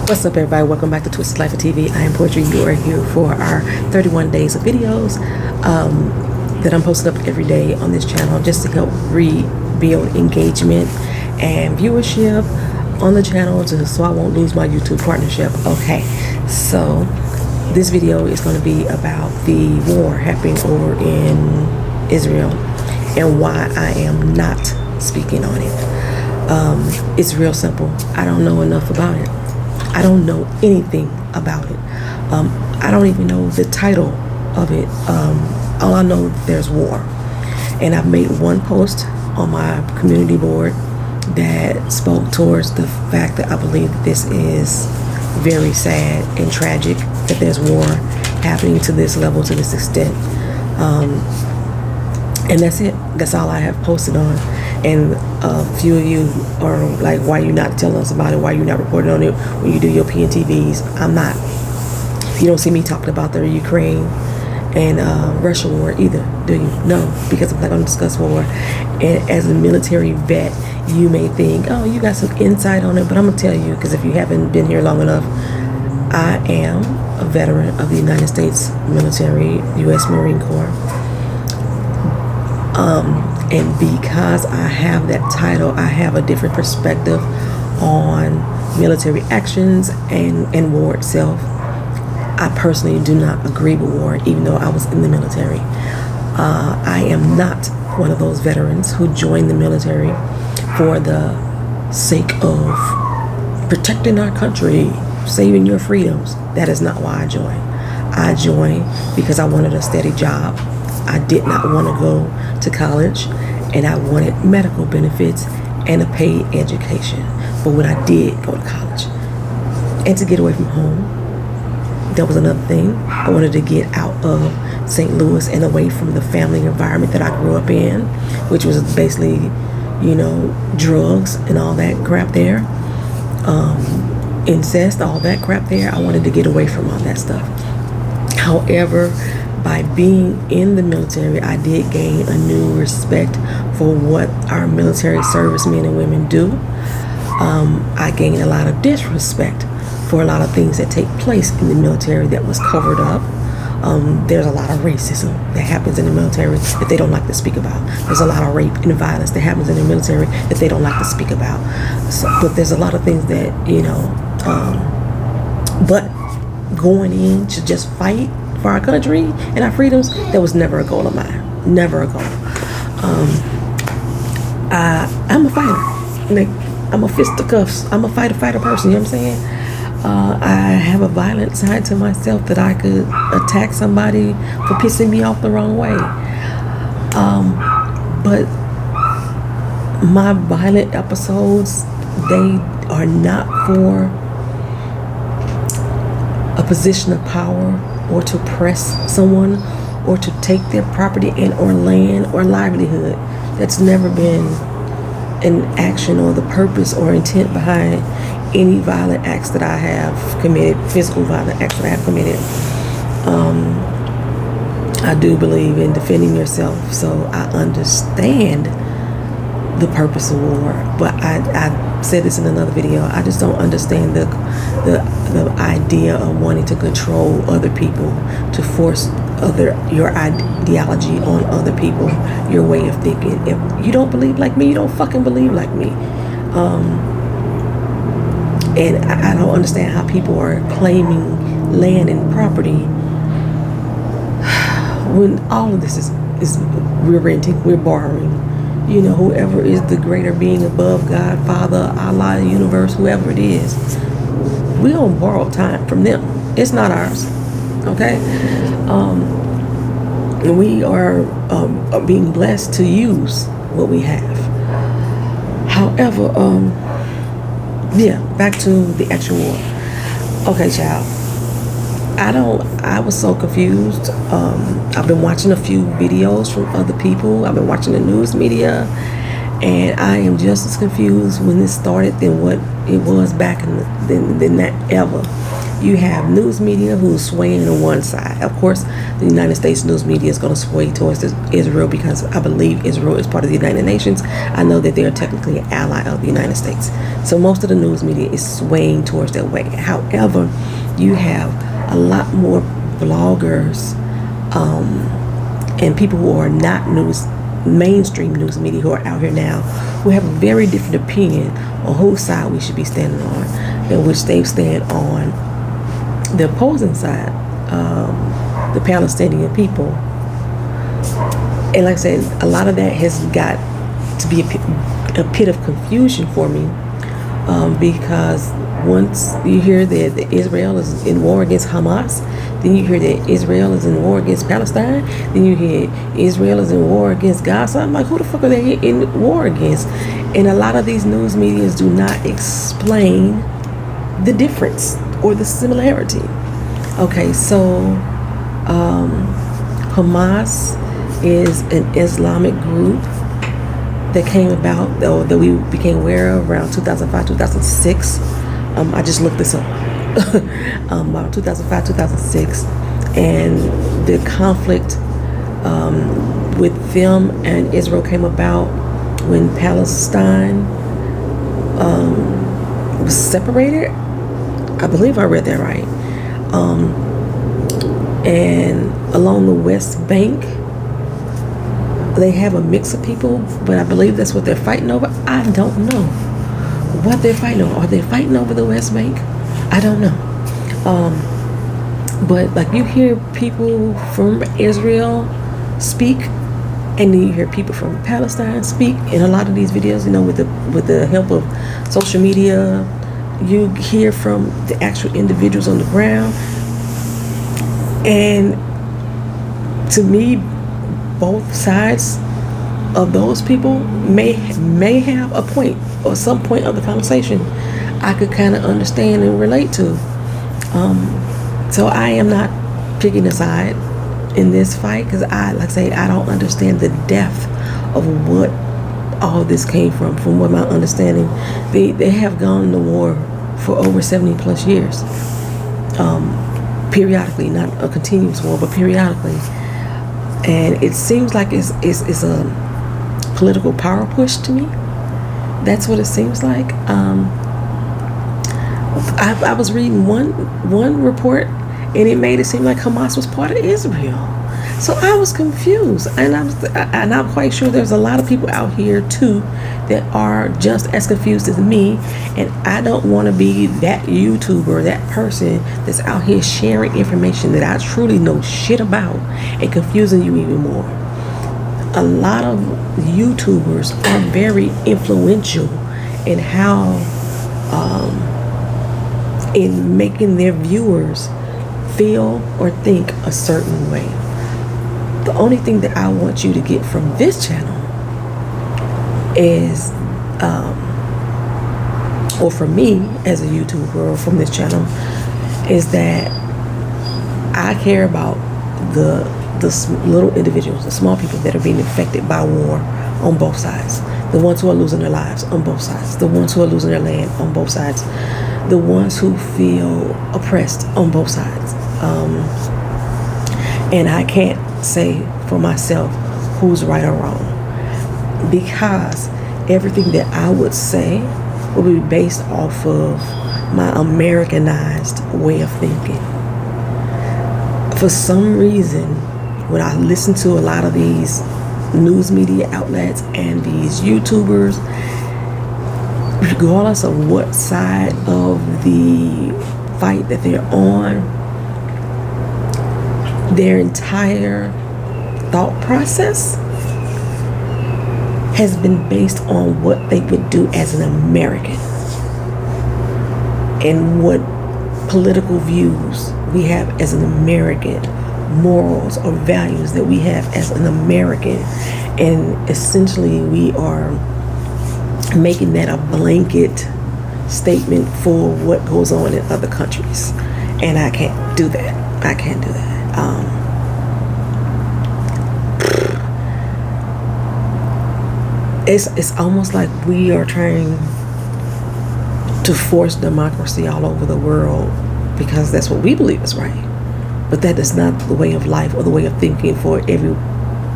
What's up, everybody? Welcome back to Twisted Life of TV. I am Poetry. You are here for our 31 days of videos that I'm posting up every day on this channel just to help rebuild engagement and viewership on the channel so I won't lose my YouTube partnership. Okay, so this video is going to be about the war happening over in Israel and why I am not speaking on it. It's real simple. I don't know enough about it. I don't know anything about it. I don't even know the title of it. All I know, there's war. And I've made one post on my community board that spoke towards the fact that I believe that this is very sad and tragic, that there's war happening to this level, to this extent. And that's it. That's all I have posted on. And a few of you are like, why you not telling us about it? Why you not reporting on it when you do your PNTVs? I'm not. You don't see me talking about the Ukraine and Russia war either, do you? No, because I'm not going to discuss war. And as a military vet, you may think, oh, you got some insight on it, but I'm going to tell you, because if you haven't been here long enough, I am a veteran of the United States military, U.S. Marine Corps. And because I have that title, I have a different perspective on military actions and war itself. I personally do not agree with war, even though I was in the military. I am not one of those veterans who joined the military for the sake of protecting our country, saving your freedoms. That is not why I joined. I joined because I wanted a steady job. I did not want to go to college, and I wanted medical benefits and a paid education. But when I did go to college, and to get away from home, that was another thing. I wanted to get out of St. Louis and away from the family environment that I grew up in, which was basically, you know, drugs and all that crap there, incest, all that crap there. I wanted to get away from all that stuff. However, by being in the military, I did gain a new respect for what our military servicemen and women do. I gained a lot of disrespect for a lot of things that take place in the military that was covered up. There's a lot of racism that happens in the military that they don't like to speak about. There's a lot of rape and violence that happens in the military that they don't like to speak about. So, but there's a lot of things that, you know, but going in to just fight for our country and our freedoms, that was never a goal of mine. Never a goal. I'm a fighter. Like, I'm a fisticuffs. I'm a fighter person, you know what I'm saying? I have a violent side to myself that I could attack somebody for pissing me off the wrong way. But my violent episodes, they are not for a position of power or to press someone or to take their property and or land or livelihood. That's never been an action or the purpose or intent behind any violent acts that I have committed, physical violent acts that I have committed. I do believe in defending yourself, so I understand the purpose of war, but I said this in another video, I just don't understand the idea of wanting to control other people, to force your ideology on other people, your way of thinking. If you don't believe like me, you don't fucking believe like me. And I don't understand how people are claiming land and property when all of this is we're renting, we're borrowing. You know, whoever is the greater being above God, Father, Allah, universe, whoever it is, we don't borrow time from them. It's not ours, okay? And we are being blessed to use what we have. However, yeah, back to the actual war. Okay, child. I was so confused. I've been watching a few videos from other people. I've been watching the news media, and I am just as confused when this started than what it was back in than that ever. You have news media who's swaying to one side. Of course, the United States news media is going to sway towards Israel because I believe Israel is part of the United Nations. I know that they are technically an ally of the United States. So most of the news media is swaying towards that way. However, you have a lot more bloggers and people who are not mainstream news media who are out here now who have a very different opinion on whose side we should be standing on, in which they stand on the opposing side, the Palestinian people. And like I said, a lot of that has got to be a pit of confusion for me, because once you hear that Israel is in war against Hamas, then you hear that Israel is in war against Palestine, then you hear Israel is in war against Gaza. I'm like, who the fuck are they in war against? And a lot of these news medias do not explain the difference or the similarity. Okay, so Hamas is an Islamic group that came about, or that we became aware of around 2005, 2006. I just looked this up. About 2005, 2006, and the conflict with them and Israel came about when Palestine was separated. I believe I read that right. And along the West Bank, they have a mix of people, but I believe that's what they're fighting over. I don't know what they're fighting over. Are they fighting over the West Bank? I don't know. But like, you hear people from Israel speak, and then you hear people from Palestine speak in a lot of these videos, with the help of social media. You hear from the actual individuals on the ground, and to me, both sides of those people may have a point, or some point of the conversation I could kind of understand and relate to. So I am not picking a side in this fight, because I don't understand the depth of what all this came from. From what my understanding, they have gone to war for over 70 plus years, periodically, not a continuous war, but periodically. And it seems like it's a political power push to me. That's what it seems like. I was reading one report, and it made it seem like Hamas was part of Israel. So I was confused, and I'm quite sure there's a lot of people out here too that are just as confused as me. And I don't want to be that YouTuber, that person that's out here sharing information that I truly know shit about and confusing you even more. A lot of YouTubers are very influential in how in making their viewers feel or think a certain way. The only thing that I want you to get from this channel is, or for me as a YouTuber, or from this channel, is that I care about the little individuals, the small people that are being affected by war on both sides. The ones who are losing their lives on both sides. The ones who are losing their land on both sides. The ones who feel oppressed on both sides. And I can't say for myself who's right or wrong, because everything that I would say will be based off of my Americanized way of thinking. For some reason, when I listen to a lot of these news media outlets and these YouTubers, regardless of what side of the fight that they're on, their entire thought process has been based on what they would do as an American and what political views we have as an American, morals or values that we have as an American. And essentially we are making that a blanket statement for what goes on in other countries. And I can't do that. I can't do that. It's almost like we are trying to force democracy all over the world because that's what we believe is right. But that is not the way of life or the way of thinking for every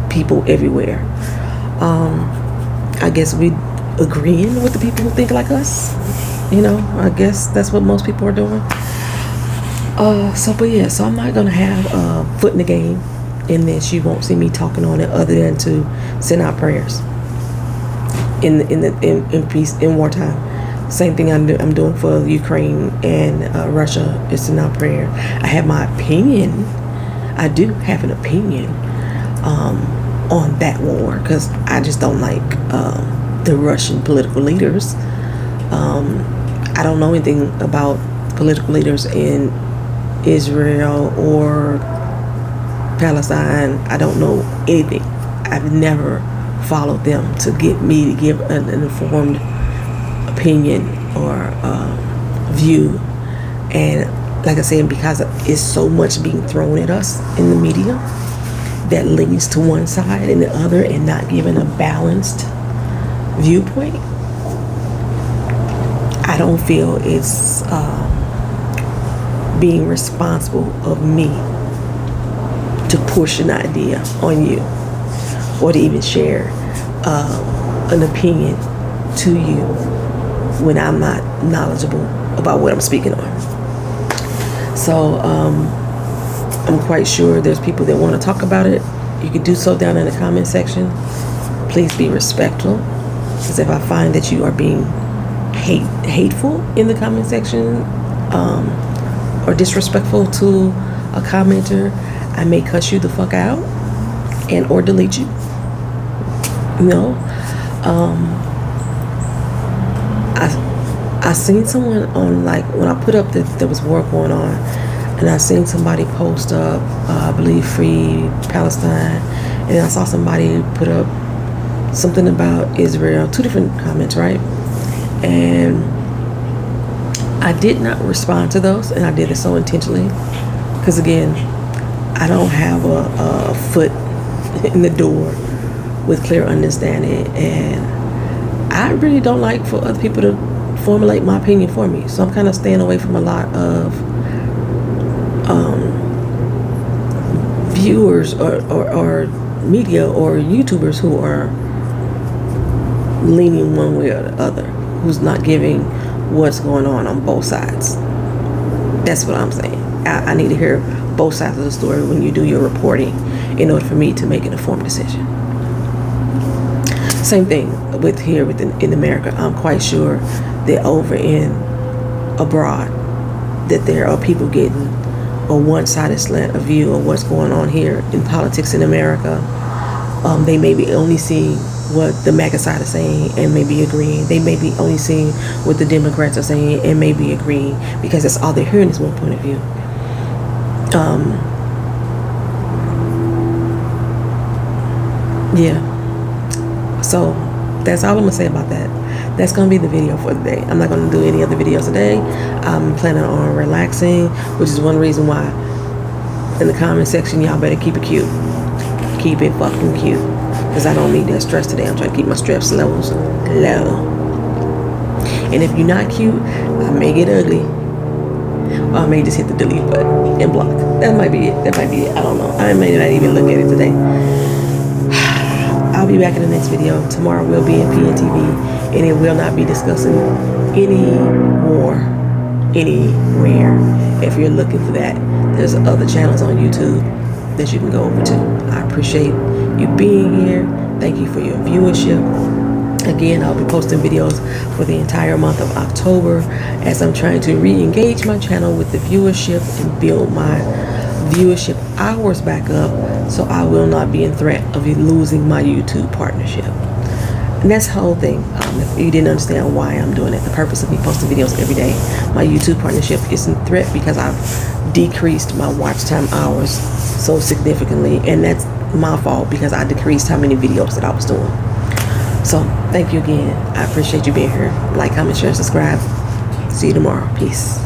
people everywhere. I guess we agreeing with the people who think like us. I guess that's what most people are doing. So I'm not gonna have a foot in the game in this. You won't see me talking on it other than to send out prayers in peace, in wartime. Same thing I'm doing for Ukraine and Russia is send out prayer. I have my opinion. I do have an opinion on that war because I just don't like the Russian political leaders. I don't know anything about political leaders in Israel or Palestine. I don't know anything. I've never followed them to get me to give an informed opinion or view. And like I said, because it's so much being thrown at us in the media that leans to one side and the other and not giving a balanced viewpoint, I don't feel it's being responsible of me to push an idea on you or to even share an opinion to you when I'm not knowledgeable about what I'm speaking on. So I'm quite sure there's people that want to talk about it. You can do so down in the comment section. Please be respectful, because if I find that you are being hateful in the comment section or disrespectful to a commenter, I may cuss you the fuck out and or delete you. I seen someone on, like, when I put up that there was war going on, and I seen somebody post up, I believe, Free Palestine, and I saw somebody put up something about Israel, 2 different comments, right? And I did not respond to those, and I did it so intentionally because, again, I don't have a foot in the door with clear understanding, and I really don't like for other people to formulate my opinion for me. So I'm kind of staying away from a lot of viewers or media or YouTubers who are leaning one way or the other, who's not giving what's going on both sides. That's what I'm saying. I need to hear both sides of the story when you do your reporting in order for me to make an informed decision. Same thing with here in America. I'm quite sure that over in abroad that there are people getting a one-sided slant of view of what's going on here in politics in America. They may be only seeing what the MAGA side is saying and may be agreeing. They may be only seeing what the Democrats are saying and may be agreeing because that's all they're hearing is one point of view. So that's all I'm gonna say about that. That's gonna be the video for the day. I'm not gonna do any other videos today. I'm planning on relaxing, which is one reason why in the comment section, y'all better keep it cute. Keep it fucking cute, because I don't need that stress today. I'm trying to keep my stress levels low. And if you're not cute, I may get ugly, or I may just hit the delete button and block. That might be it. I don't know. I may not even look at it today. I'll be back in the next video. Tomorrow we'll be in PNTV, and it will not be discussing any war anywhere. If you're looking for that, there's other channels on YouTube that you can go over to. I appreciate you being here. Thank you for your viewership. Again, I'll be posting videos for the entire month of October as I'm trying to re-engage my channel with the viewership and build my viewership hours back up, so I will not be in threat of losing my YouTube partnership. And that's the whole thing. If you didn't understand why I'm doing it, the purpose of me posting videos every day, my YouTube partnership is in threat because I've decreased my watch time hours so significantly, and that's my fault because I decreased how many videos that I was doing. So thank you again. I appreciate you being here. Like, comment, share, subscribe. See you tomorrow. Peace.